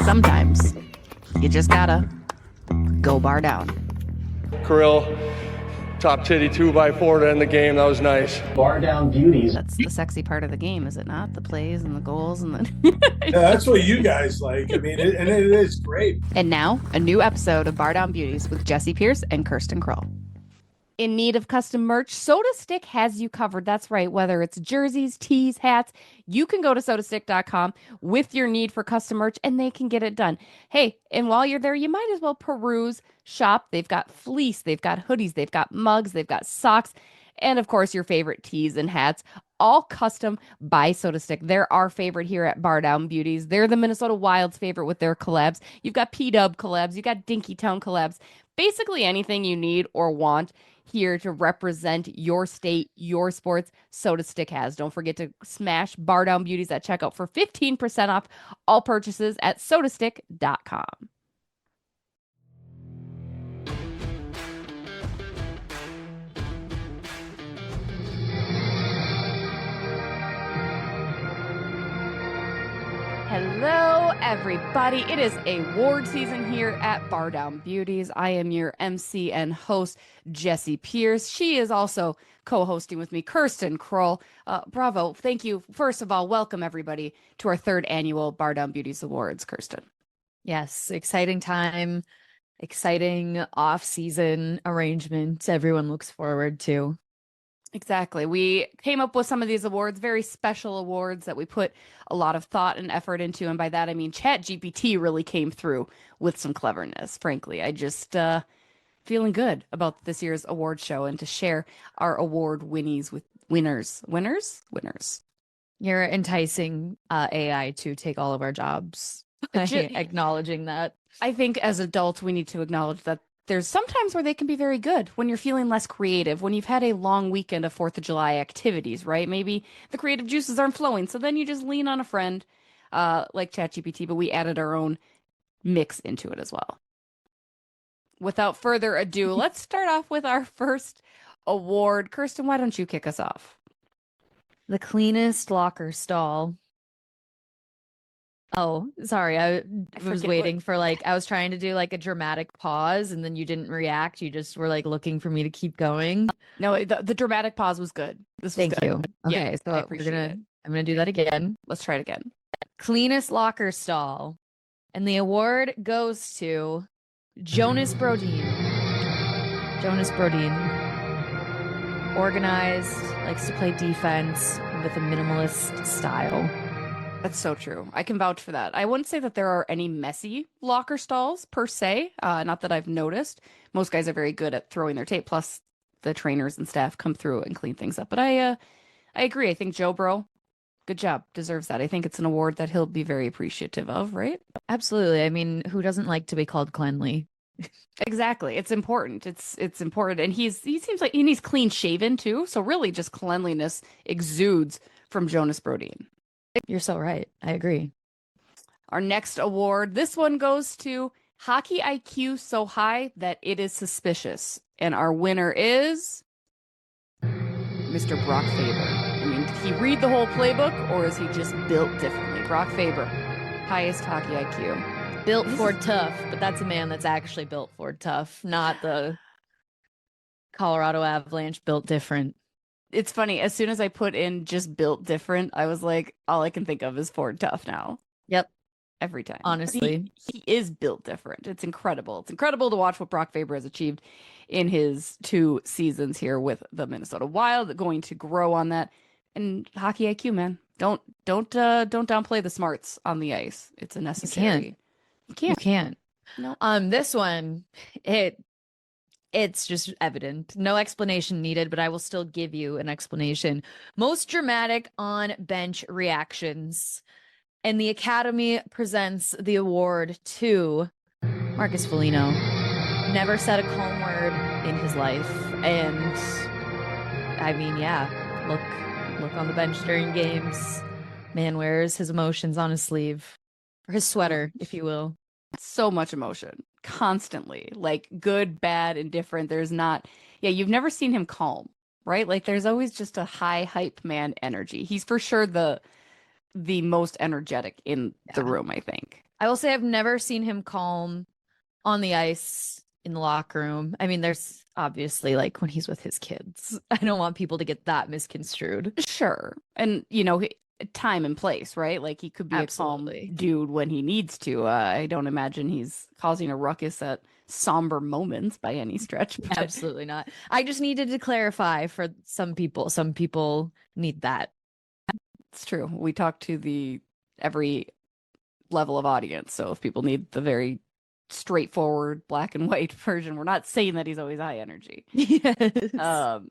Sometimes you just gotta go bar down. Krull, top titty 2x4 to end the game. That was nice. Bardown Beauties. That's the sexy part of the game, is it not? The plays and the goals and the... Yeah, that's what you guys like. I mean, it is great. And now, a new episode of Bardown Beauties with Jessi Pierce and Kirsten Krull. In need of custom merch, SotaStick has you covered. That's right. Whether it's jerseys, tees, hats, you can go to SotaStick.com with your need for custom merch and they can get it done. Hey, and while you're there, you might as well peruse, shop. They've got fleece, they've got hoodies, they've got mugs, they've got socks, and of course, your favorite tees and hats, all custom by SotaStick. They're our favorite here at Bardown Beauties. They're the Minnesota Wild's favorite with their collabs. You've got P-Dub collabs, you've got Dinkytown collabs, basically anything you need or want here to represent your state, your sports, SotaStick has. Don't forget to smash Bardown Beauties at checkout for 15% off all purchases at SotaStick.com. Hello, everybody. It is award season here at Bardown Beauties. I am your MC and host, Jessi Pierce. She is also co-hosting with me, Kirsten Krull. Bravo. Thank you. First of all, welcome everybody to our third annual Bardown Beauties Awards, Kirsten. Yes, exciting time, exciting off-season arrangement everyone looks forward to. Exactly. We came up with some of these awards, very special awards that we put a lot of thought and effort into. And by that, I mean, ChatGPT really came through with some cleverness, frankly. I just feeling good about this year's award show and to share our award winnies with winners. You're enticing AI to take all of our jobs. Acknowledging that. I think as adults, we need to acknowledge that there's sometimes where they can be very good when you're feeling less creative, when you've had a long weekend of 4th of July activities, right? Maybe the creative juices aren't flowing. So then you just lean on a friend like ChatGPT, but we added our own mix into it as well. Without further ado, let's start off with our first award. Kirsten, why don't you kick us off? The cleanest locker stall. Oh, sorry. I was waiting for I was trying to do like a dramatic pause and then you didn't react. You just were like looking for me to keep going. No, the dramatic pause was good. This was Thank good. you. Okay, Yeah, so I'm gonna do that again. Let's try it again. Cleanest locker stall. And the award goes to Jonas Brodin. Jonas Brodin. Organized, likes to play defense with a minimalist style. That's so true. I can vouch for that. I wouldn't say that there are any messy locker stalls per se. Not that I've noticed. Most guys are very good at throwing their tape. Plus, the trainers and staff come through and clean things up. But I agree. I think Joe Bro, good job, deserves that. I think it's an award that he'll be very appreciative of, right? Absolutely. I mean, who doesn't like to be called cleanly? Exactly. It's important. It's important. And he seems like he's clean shaven too. So really, just cleanliness exudes from Jonas Brodin. You're so right. I agree. Our next award, this one goes to Hockey IQ so high that it is suspicious. And our winner is Mr. Brock Faber. I mean, did he read the whole playbook or is he just built differently? Brock Faber, highest hockey IQ. Built Ford Tough, but that's a man that's actually built Ford Tough, not the Colorado Avalanche built different. It's funny. As soon as I put in just built different, I was like, all I can think of is Ford Tough now. Yep. Every time. Honestly. He is built different. It's incredible. It's incredible to watch what Brock Faber has achieved in his 2 seasons here with the Minnesota Wild, going to grow on that. And hockey IQ, man. Don't downplay the smarts on the ice. It's a necessary. You can't. No. This one, it's just evident. No explanation needed, but I will still give you an explanation. Most dramatic on bench reactions. And the Academy presents the award to Marcus Foligno. Never said a calm word in his life. And I mean, yeah, look on the bench during games. Man wears his emotions on his sleeve. Or his sweater, if you will. So much emotion. Constantly, like good, bad, indifferent. There's not, you've never seen him calm, right? Like there's always just a high hype man energy. He's for sure the most energetic in the room, I think. I will say I've never seen him calm on the ice in the locker room. I mean, there's obviously like when he's with his kids. I don't want people to get that misconstrued. Sure. And, time and place, right? Like he could be Absolutely. a calm dude when he needs to. I don't imagine he's causing a ruckus at somber moments by any stretch. But Absolutely not. I just needed to clarify for some people. Some people need that. it's true. We talk to every level of audience. So if people need the very straightforward black and white version, we're not saying that he's always high energy. Yes.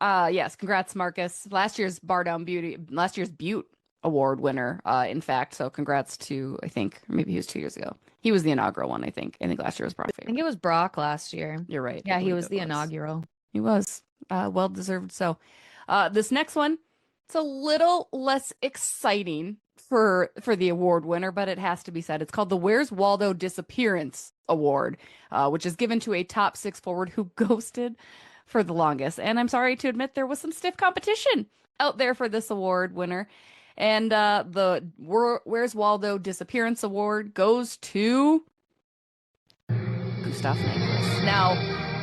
Yes, congrats, Marcus. Last year's Beaut award winner, in fact. So congrats to, I think, maybe he was 2 years ago. He was the inaugural one, I think. I think last year was Brock I think it was Brock last year. You're right. Yeah, he was the inaugural. He was. Well deserved. So this next one, it's a little less exciting for the award winner, but it has to be said. It's called the Where's Waldo Disappearance Award, which is given to a top 6 forward who ghosted for the longest. And I'm sorry to admit there was some stiff competition out there for this award winner. And the Where's Waldo Disappearance Award goes to Gustav Nyquist. Now,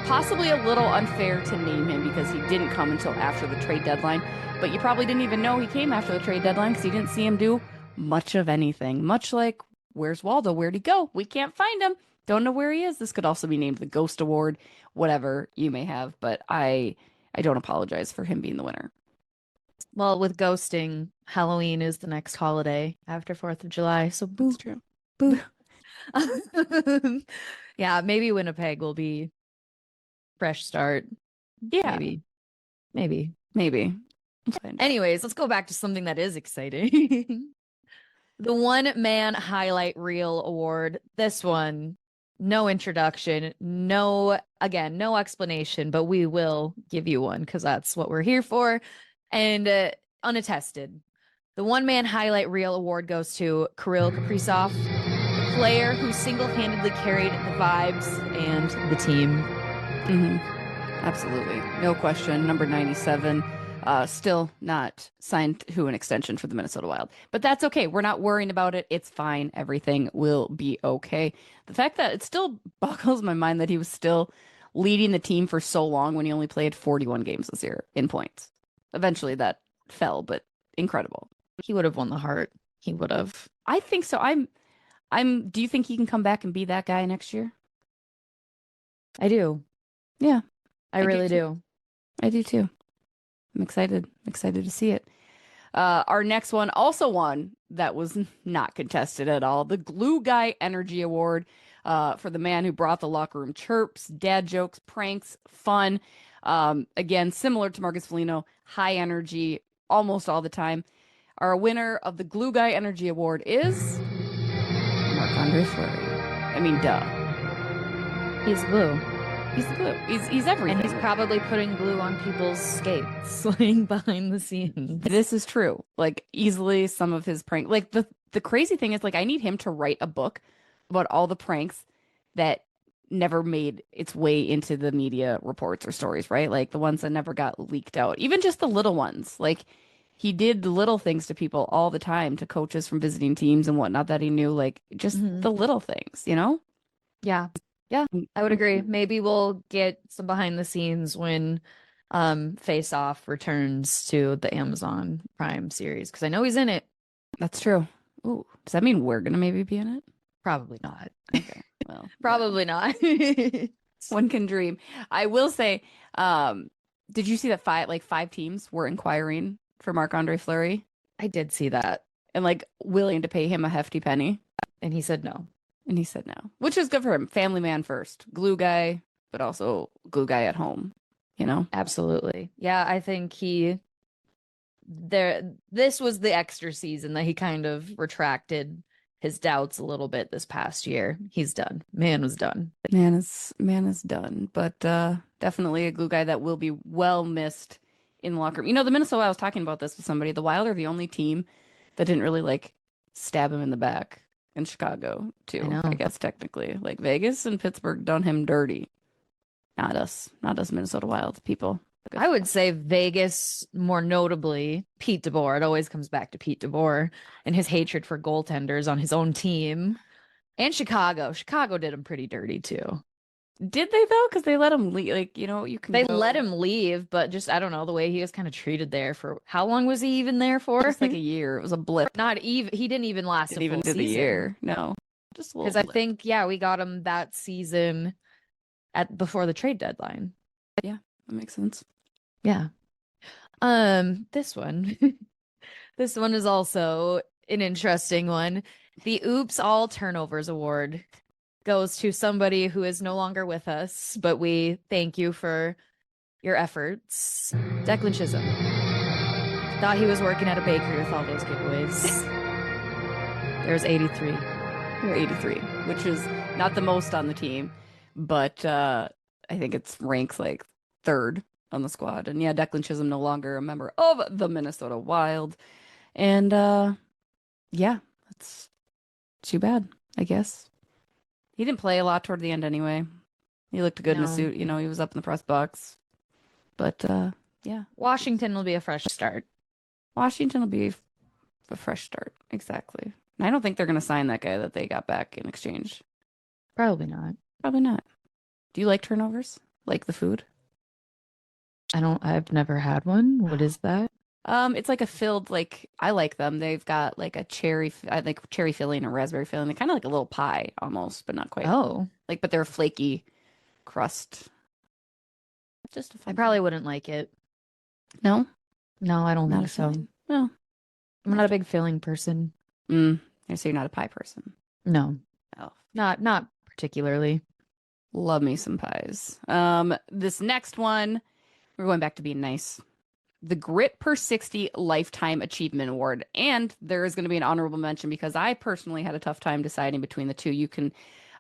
possibly a little unfair to name him because he didn't come until after the trade deadline, but you probably didn't even know he came after the trade deadline because you didn't see him do much of anything. Much like, where's Waldo? Where'd he go? We can't find him. Don't know where he is. This could also be named the Ghost Award, whatever you may have, but I don't apologize for him being the winner. Well, with ghosting, Halloween is the next holiday after 4th of July, so boo. That's true. Boo. Yeah, maybe Winnipeg will be fresh start. Yeah. Maybe. Anyways, let's go back to something that is exciting. The One Man Highlight Reel Award. This one, no introduction, no explanation, but we will give you one because that's what we're here for. And unattested. The One Man Highlight Reel Award goes to Krull Kaprizov, the player who single-handedly carried the vibes and the team. Mm-hmm. Absolutely. No question. Number 97. Still not signed to an extension for the Minnesota Wild. But that's okay. We're not worrying about it. It's fine. Everything will be okay. The fact that it still boggles my mind that he was still leading the team for so long when he only played 41 games this year in points. Eventually that fell, but incredible. He would have won the Hart. He would have. I think so. Do you think he can come back and be that guy next year? I do. Yeah. I really do. I do too. I'm excited to see it. Our next one, also one that was not contested at all, the Glue Guy Energy Award for the man who brought the locker room chirps, dad jokes, pranks, fun. Again, similar to Marcus Foligno, high energy almost all the time. Our winner of the Glue Guy Energy Award is Marc-Andre Fleury. I mean, duh. He's glue. He's the glue. He's everything. And he's probably putting glue on people's skates, like behind the scenes. This is true. Like easily some of his prank. Like the crazy thing is, like, I need him to write a book about all the pranks that never made its way into the media reports or stories, right? Like the ones that never got leaked out. Even just the little ones. Like he did the little things to people all the time, to coaches from visiting teams and whatnot that he knew, like just the little things, you know? Yeah. Yeah, I would agree. Maybe we'll get some behind the scenes when Face Off returns to the Amazon Prime series, because I know he's in it. That's true. Ooh, does that mean we're gonna maybe be in it? Probably not. Okay. Well, probably not. One can dream. I will say, did you see that five teams were inquiring for Marc-Andre Fleury? I did see that. And like willing to pay him a hefty penny. And he said no. And he said no, which is good for him. Family man first, glue guy, but also glue guy at home, you know? Absolutely. Yeah, I think this was the extra season that he kind of retracted his doubts a little bit this past year. He's done. Man was done. Man is done. But definitely a glue guy that will be well missed in the locker room. You know, the Minnesota, I was talking about this with somebody, the Wild are the only team that didn't really like stab him in the back. In Chicago, too, I guess, technically. Like, Vegas and Pittsburgh done him dirty. Not us, Minnesota Wild people. I would say Vegas, more notably, Pete DeBoer. It always comes back to Pete DeBoer and his hatred for goaltenders on his own team. And Chicago. Chicago did him pretty dirty too. Did they though? Because they let him leave. Like, you can They go let him leave, but just I don't know the way he was kind of treated there for how long was he even there for? just like a year. It was a blip. Not even he didn't even last Didn't a even full do the season. year. No, just a little Because I blip. think we got him that season before the trade deadline. That makes sense. Yeah. This one. This one is also an interesting one. The Oops All Turnovers Award goes to somebody who is no longer with us, but we thank you for your efforts. Declan Chisholm. Thought he was working at a bakery with all those giveaways. There's 83. They're 83, which is not the most on the team, but I think it's ranks like third on the squad. And yeah, Declan Chisholm no longer a member of the Minnesota Wild. And yeah, that's too bad, I guess. He didn't play a lot toward the end anyway. He looked good in a No. suit. He was up in the press box. But yeah, Washington will be a fresh start. Washington will be a fresh start. Exactly. And I don't think they're going to sign that guy that they got back in exchange. Probably not. Probably not. Do you like turnovers? Like the food? I've never had one. What is that? It's like a filled, like, I like them. They've got like a cherry, like cherry filling or raspberry filling. They're kind of like a little pie almost, but not quite. Oh, Like, but they're a flaky crust. Just a I fun probably thing. wouldn't like it. No, No, I don't not think a so. filling. No. I'm not a big filling person. So you're not a pie person. No, Oh, not particularly. love me some pies. This next one, we're going back to being nice. The Grit Per 60 Lifetime Achievement Award. And there is going to be an honorable mention because I personally had a tough time deciding between the two. You can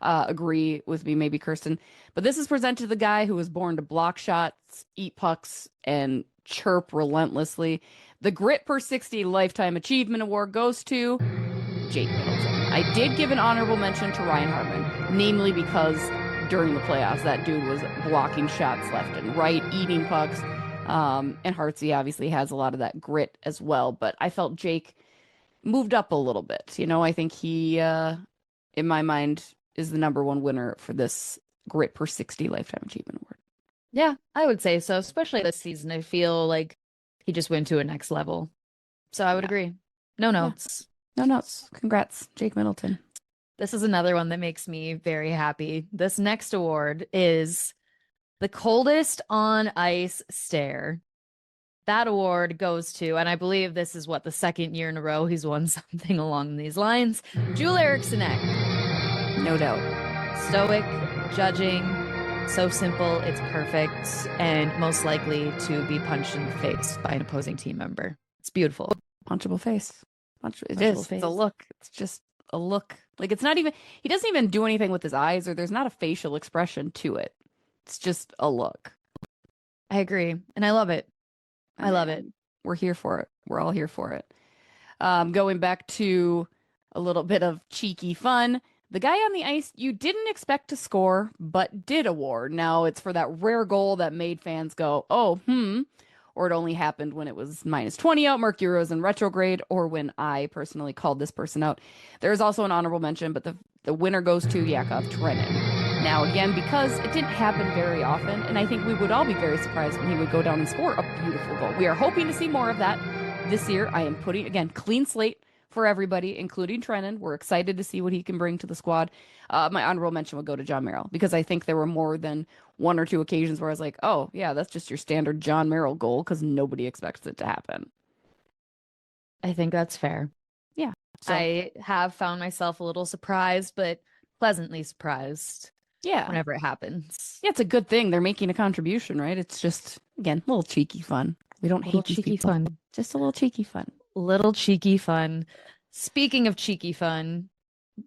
agree with me, maybe, Kirsten. But this is presented to the guy who was born to block shots, eat pucks, and chirp relentlessly. The Grit Per 60 Lifetime Achievement Award goes to Jake Middleton. I did give an honorable mention to Ryan Hartman, namely because during the playoffs, that dude was blocking shots left and right, eating pucks. And Hartsey obviously has a lot of that grit as well, but I felt Jake moved up a little bit. I think he, in my mind, is the number one winner for this Grit Per 60 Lifetime Achievement Award. Yeah, I would say so. Especially this season, I feel like he just went to a next level. So I would agree. No notes. No notes. Congrats, Jake Middleton. This is another one that makes me very happy. This next award is the Coldest on Ice Stare. That award goes to, and I believe this is the second year in a row he's won something along these lines, Joel Eriksson. No doubt. Stoic, judging, so simple, it's perfect, and most likely to be punched in the face by an opposing team member. It's beautiful. Punchable face. It Punchable is. face. It's a look. It's just a look. Like, it's not even, he doesn't even do anything with his eyes, or there's not a facial expression to it. It's just a look. I agree, and I love it. I love it. We're here for it. We're all here for it. Going back to a little bit of cheeky fun. The guy on the ice you didn't expect to score, but did award. Now it's for that rare goal that made fans go, oh, or it only happened when it was -20 out, Mercury was in retrograde, or when I personally called this person out. There is also an honorable mention, but the winner goes to Yakov Trenin. Now, again, because it didn't happen very often, and I think we would all be very surprised when he would go down and score a beautiful goal. We are hoping to see more of that this year. I am putting, again, clean slate for everybody, including Trenin. We're excited to see what he can bring to the squad. My honorable mention would go to John Merrill, because I think there were more than one or two occasions where I was like, oh, yeah, that's just your standard John Merrill goal, because nobody expects it to happen. I think that's fair. Yeah. So, I have found myself a little surprised, but pleasantly surprised. yeah. Whenever it happens. Yeah, it's a good thing. They're making a contribution, right? It's just, again, a little cheeky fun. We don't hate these cheeky people. fun. Just a little cheeky fun. Little cheeky fun. Speaking of cheeky fun,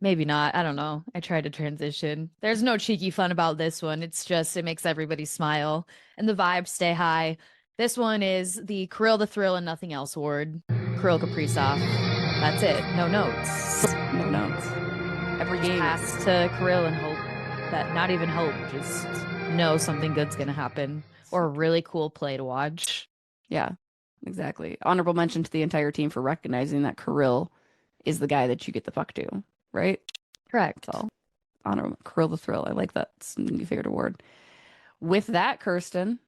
maybe not. I don't know. I tried to transition. There's no cheeky fun about this one. It's just, it makes everybody smile and the vibes stay high. This one is the Krull the Thrill and Nothing Else award. Krull Kaprizov. That's it. No notes. No notes. Every game. Pass to Krull and hope that, not even hope, just know something good's going to happen, or a really cool play to watch. Yeah, exactly. Honorable mention to the entire team for recognizing that Kirill is the guy that you get the puck to, right? Correct. So, honor Krull the Thrill. I like that. It's my new favorite award. With that, Kirsten,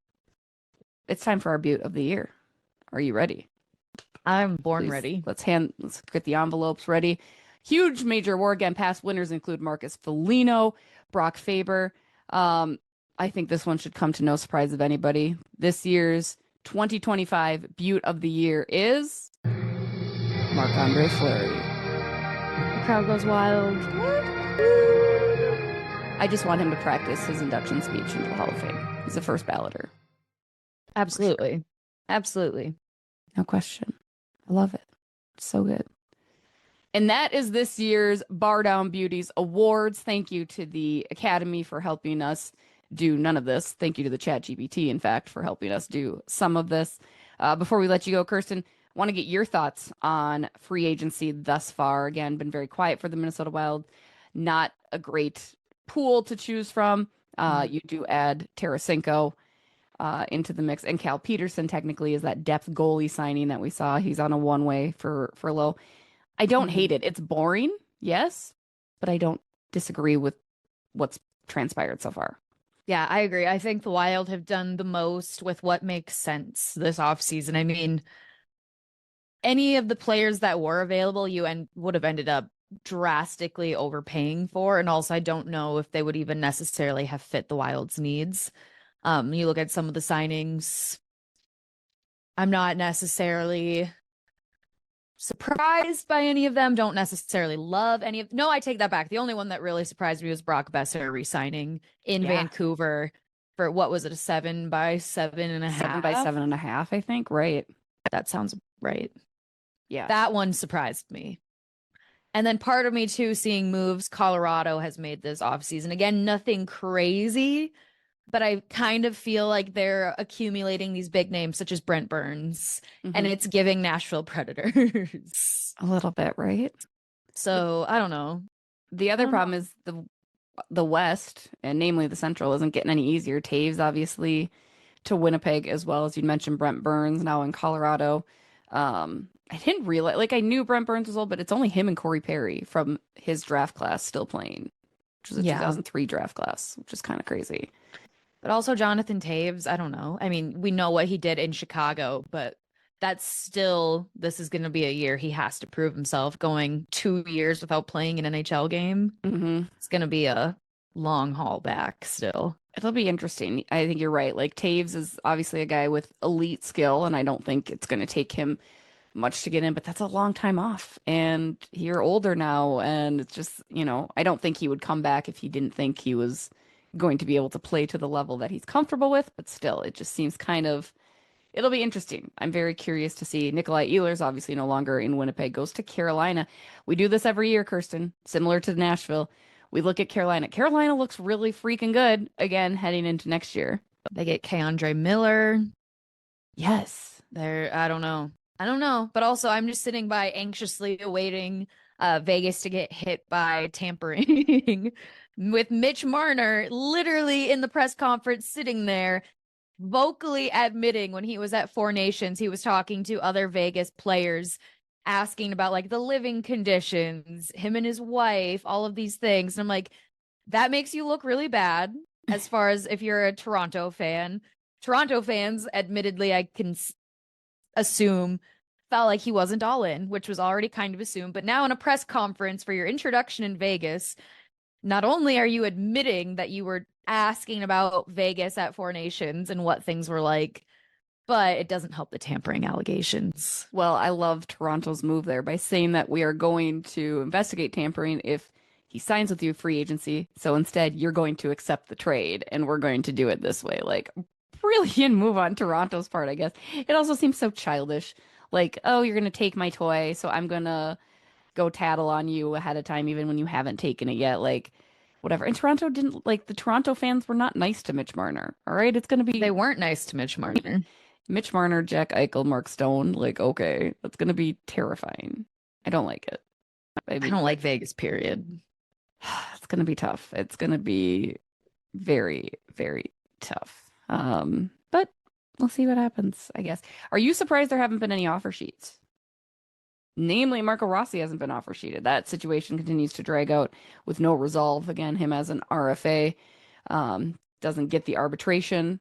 it's time for our Beaut of the Year. Are you ready? I'm born Please, ready. let's get the envelopes ready. Huge major award. Again, past winners include Marcus Foligno, Brock Faber. I think this one should come to no surprise of anybody. This year's 2025 Beaut of the Year is Marc-Andre Fleury. The crowd goes wild. I just want him to practice his induction speech into the Hall of Fame. He's a first balloter. Absolutely. Absolutely. No question. I love it. It's so good. And that is this year's Bardown Beauties Awards. Thank you to the Academy for helping us do none of this. Thank you to the ChatGPT, in fact, for helping us do some of this. Before we let you go, Kirsten, I want to get your thoughts on free agency thus far. Again, been very quiet for the Minnesota Wild. Not a great pool to choose from. You do add Tarasenko into the mix, and Cal Peterson technically is that depth goalie signing that we saw. He's on a one-way for low. I don't hate it. It's boring, yes, but I don't disagree with what's transpired so far. Yeah, I agree. I think the Wild have done the most with what makes sense this offseason. I mean, any of the players that were available, would have ended up drastically overpaying for. And also, I don't know if they would even necessarily have fit the Wild's needs. You look at some of the signings, I'm not necessarily surprised by any of them. Don't necessarily love any of. No, I take that back. The only one that really surprised me was Brock Besser re-signing in Vancouver for what was it, a 7 by 7.5? 7 by 7.5, I think. Right. That sounds right. Yeah. That one surprised me. And then part of me too, seeing moves Colorado has made this offseason. Again, nothing crazy, but I kind of feel like they're accumulating these big names such as Brent Burns, and it's giving Nashville Predators. A little bit, right? So I don't know. The other problem is the West, and namely the Central, isn't getting any easier. Taves, obviously, to Winnipeg, as well as you mentioned Brent Burns now in Colorado. I didn't realize, like, I knew Brent Burns was old, but it's only him and Corey Perry from his draft class still playing, which was a 2003 draft class, which is kind of crazy. But also Jonathan Taves, I don't know. I mean, we know what he did in Chicago, but that's still, this is going to be a year he has to prove himself. Going 2 years without playing an NHL game, it's going to be a long haul back still. It'll be interesting. I think you're right. Like, Taves is obviously a guy with elite skill, and I don't think it's going to take him much to get in, but that's a long time off. And you're older now, and it's just, I don't think he would come back if he didn't think he was going to be able to play to the level that he's comfortable with. But still, it just seems it'll be interesting. I'm very curious to see. Nikolai Ehlers, obviously no longer in Winnipeg, goes to Carolina. We do this every year, Kirsten, similar to Nashville. We look at Carolina. Carolina looks really freaking good again heading into next year. They get Keandre Miller. Yes. I don't know. But also, I'm just sitting by anxiously awaiting Vegas to get hit by tampering with Mitch Marner literally in the press conference sitting there vocally admitting when he was at Four Nations, he was talking to other Vegas players asking about like the living conditions, him and his wife, all of these things. And I'm like, that makes you look really bad as far as if you're a Toronto fan. Toronto fans, admittedly, I can assume felt like he wasn't all in, which was already kind of assumed. But now in a press conference for your introduction in Vegas, not only are you admitting that you were asking about Vegas at Four Nations and what things were like, but it doesn't help the tampering allegations. Well, I love Toronto's move there by saying that we are going to investigate tampering if he signs with you free agency. So instead, you're going to accept the trade and we're going to do it this way. Like, brilliant move on Toronto's part, I guess. It also seems so childish. Like, oh, you're going to take my toy, so I'm going to go tattle on you ahead of time, even when you haven't taken it yet. Like, whatever. And Toronto didn't, like, the Toronto fans were not nice to Mitch Marner. All right. It's going to be. They weren't nice to Mitch Marner. Mitch Marner, Jack Eichel, Mark Stone. Like, okay, that's going to be terrifying. I don't like it. I don't like Vegas, period. It's going to be tough. It's going to be very, very tough. But we'll see what happens, I guess. Are you surprised there haven't been any offer sheets? Namely, Marco Rossi hasn't been offer sheeted. That situation continues to drag out with no resolve. Again, him as an RFA doesn't get the arbitration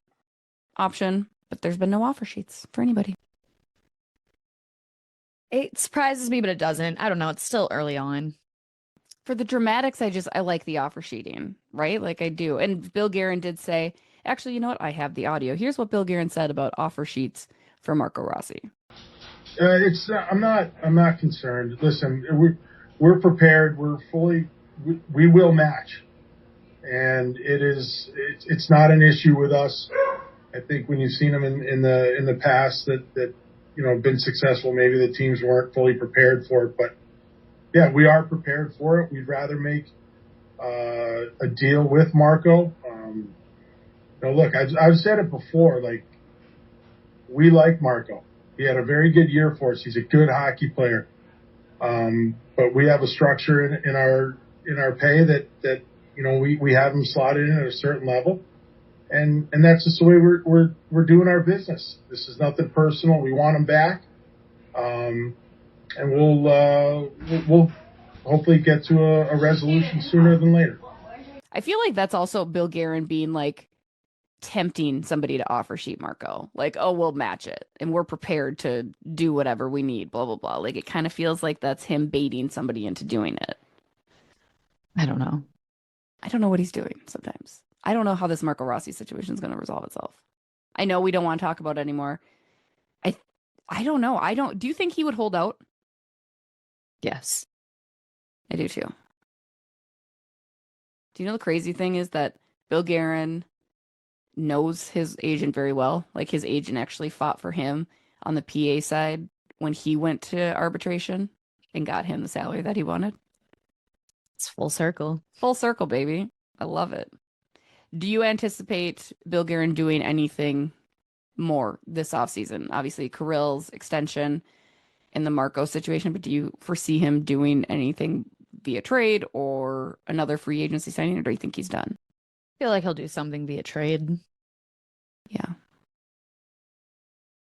option, but there's been no offer sheets for anybody. It surprises me, but it doesn't. I don't know. It's still early on. For the dramatics, I like the offer sheeting, right? Like I do. And Bill Guerin did say, actually, you know what? I have the audio. Here's what Bill Guerin said about offer sheets for Marco Rossi. I'm not concerned. Listen, we're prepared. We will match, and it's not an issue with us. I think when you've seen them in the past that been successful, maybe the teams weren't fully prepared for it, but yeah, we are prepared for it. We'd rather make a deal with Marco. Look, I've said it before. Like, we like Marco. He had a very good year for us. He's a good hockey player. But we have a structure in our pay that we have him slotted in at a certain level. And that's just the way we're doing our business. This is nothing personal. We want him back. And we'll hopefully get to a resolution sooner than later. I feel like that's also Bill Guerin being like tempting somebody to offer sheet Marco. Like, oh, we'll match it and we're prepared to do whatever we need, blah, blah, blah. Like, it kind of feels like that's him baiting somebody into doing it. I don't know. I don't know what he's doing sometimes. I don't know how this Marco Rossi situation is going to resolve itself. I know we don't want to talk about it anymore. I don't know. Do you think he would hold out? Yes. I do too. Do you know the crazy thing is that Bill Guerin knows his agent very well. Like, his agent actually fought for him on the PA side when he went to arbitration and got him the salary that he wanted. It's full circle. Full circle, baby. I love it. Do you anticipate Bill Guerin doing anything more this offseason? Obviously, Krull's extension and the Marco situation, but do you foresee him doing anything via trade or another free agency signing, or do you think he's done? I feel like he'll do something via trade. Yeah.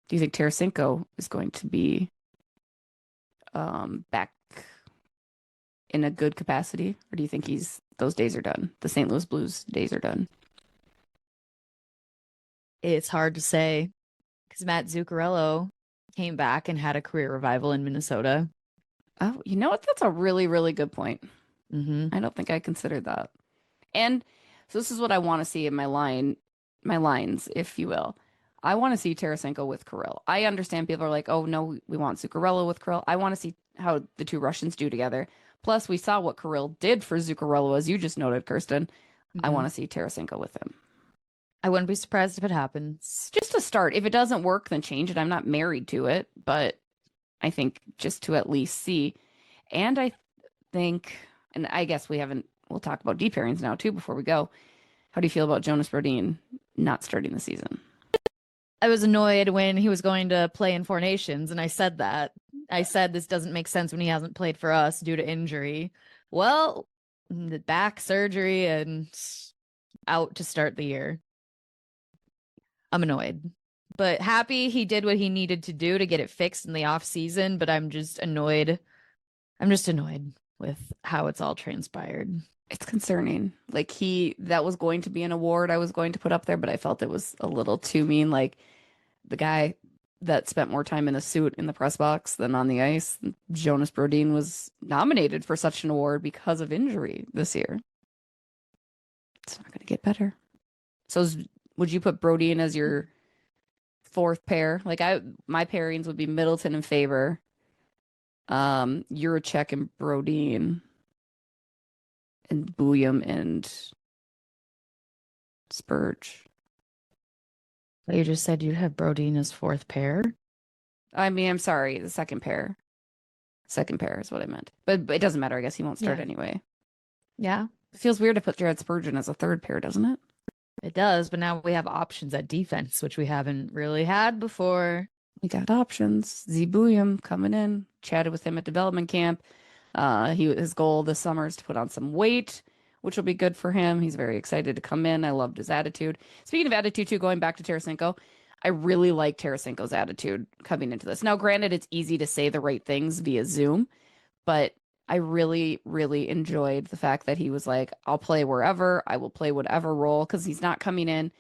Do you think Tarasenko is going to be back in a good capacity, or do you think those days are done? The St. Louis Blues days are done. It's hard to say because Matt Zuccarello came back and had a career revival in Minnesota. Oh, you know what? That's a really, really good point. Mm-hmm. I don't think I considered that. And so this is what I want to see in my lines, if you will. I want to see Tarasenko with Krull. I understand people are like, oh, no, we want Zuccarello with Krull. I want to see how the two Russians do together. Plus, we saw what Krull did for Zuccarello, as you just noted, Kirsten. Mm-hmm. I want to see Tarasenko with him. I wouldn't be surprised if it happens. Just to start. If it doesn't work, then change it. I'm not married to it, but I think just to at least see. And I think, and I guess we'll talk about deep pairings now too before we go. How do you feel about Jonas Brodin not starting the season? I was annoyed when he was going to play in Four Nations, and I said that. I said this doesn't make sense when he hasn't played for us due to injury. Well, the back surgery and out to start the year. I'm annoyed, but happy he did what he needed to do to get it fixed in the off season. But I'm just annoyed. I'm just annoyed with how it's all transpired. It's concerning. Like, that was going to be an award I was going to put up there, but I felt it was a little too mean. Like, the guy that spent more time in a suit in the press box than on the ice, Jonas Brodin, was nominated for such an award because of injury this year. It's not going to get better. So would you put Brodin as your fourth pair? Like, my pairings would be Middleton and Faber, Juracek and Brodin, and Bouillon and Spurge. You just said you'd have Brodin as fourth pair? I mean, I'm sorry, the second pair. Second pair is what I meant. But it doesn't matter. I guess he won't start anyway. Yeah. It feels weird to put Jared Spurgeon as a third pair, doesn't it? It does, but now we have options at defense, which we haven't really had before. We got options. Z Bouillon coming in. Chatted with him at development camp. His goal this summer is to put on some weight, which will be good for him. He's very excited to come in. I loved his attitude. Speaking of attitude, too, going back to Tarasenko, I really like Tarasenko's attitude coming into this. Now, granted, it's easy to say the right things via Zoom, but I really, really enjoyed the fact that he was like, I'll play wherever, I will play whatever role, because he's not coming in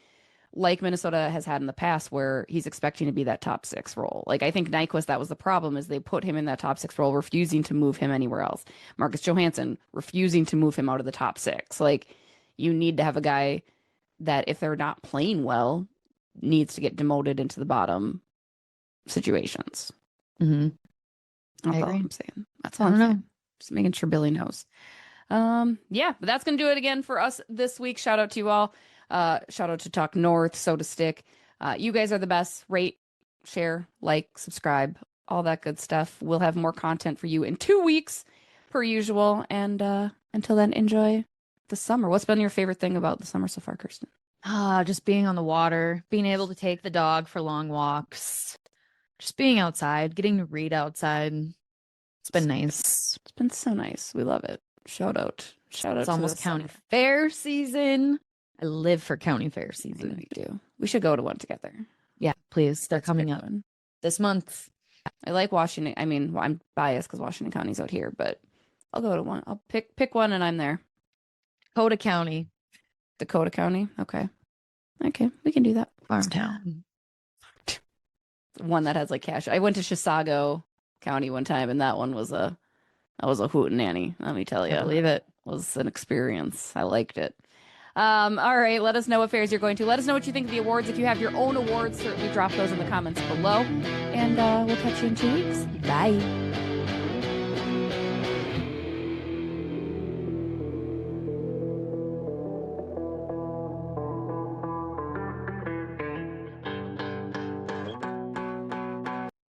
like Minnesota has had in the past where he's expecting to be that top 6 role. Like, I think Nyquist, that was the problem, is they put him in that top 6 role, refusing to move him anywhere else. Marcus Johansson, refusing to move him out of the top 6. Like, you need to have a guy that, if they're not playing well, needs to get demoted into the bottom situations. Mm-hmm. That's I all agree. I'm saying. That's all I I'm don't saying. know. Just making sure Billy knows. Yeah, but that's gonna do it again for us this week. Shout out to you all. Shout out to Talk North, SotaStick. You guys are the best. Rate, share, like, subscribe, all that good stuff. We'll have more content for you in 2 weeks, per usual. And until then, enjoy the summer. What's been your favorite thing about the summer so far, Kirsten? Just being on the water, being able to take the dog for long walks, just being outside, getting to read outside. It's been nice. It's been so nice. We love it. Shout out. Shout out It's to almost the county summer. fair season. I live for county fair I know season. you do. We should go to one together. Yeah, please. They're Let's coming pick up one. this month. I like Washington. I mean, well, I'm biased because Washington County's out here, but I'll go to one. I'll pick one, and I'm there. Dakota County, Dakota County. Okay. Okay, we can do that. Farmtown. One that has like cash. I went to Chisago County one time, and that was a hootenanny. Let me tell you, I believe it. Was an experience. I liked it. All right, let us know what fairs you're going to. Let us know what you think of the awards. If you have your own awards, certainly drop those in the comments below. And we'll catch you in 2 weeks. Bye.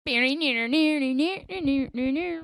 Near, near, near, near, near, near, near, near.